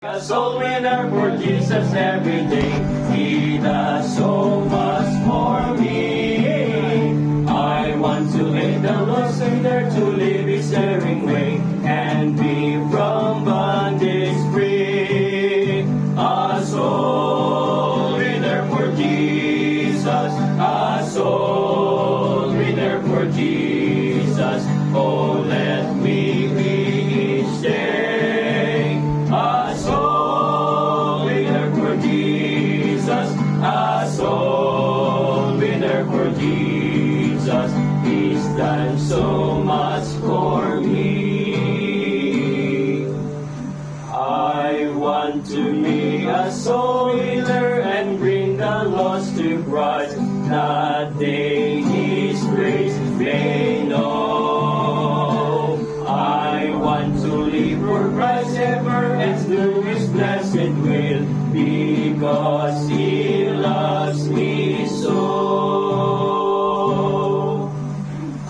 A soul winner for Jesus every day. He does so much for me. I want to lead the lost sinner to live his daring way and be from bondage free. A soul winner for Jesus. A soul winner for Jesus. Oh, let me be each day. A soul winner for Jesus. A soul winner for Jesus. He's done so much for me. I want to be a soul winner and bring the lost to Christ. The day His grace may know. I want to live for Christ ever and do His blessed will, because He loves me so.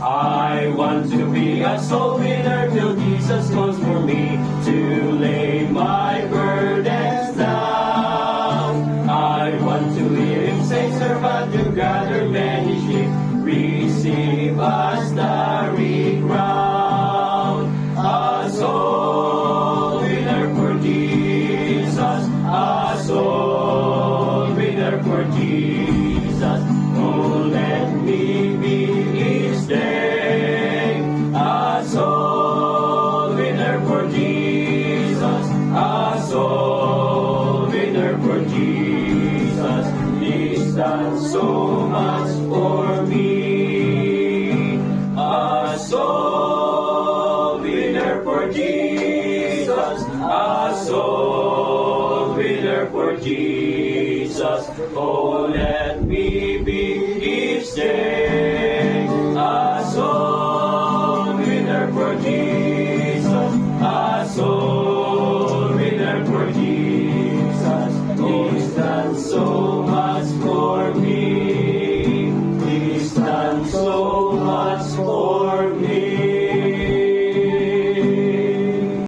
I want to be a soul winner till Jesus comes for me to lay my burdens down. I want to hear Him say, servant, you gather many sheep, receive a starry crown. A soul winner for Jesus, a soul winner for Jesus. Oh, let me be each day a soul winner for Jesus, a soul winner for Jesus. He's done so much for me. A soul winner for Jesus, a soul winner for Jesus. Oh, let me be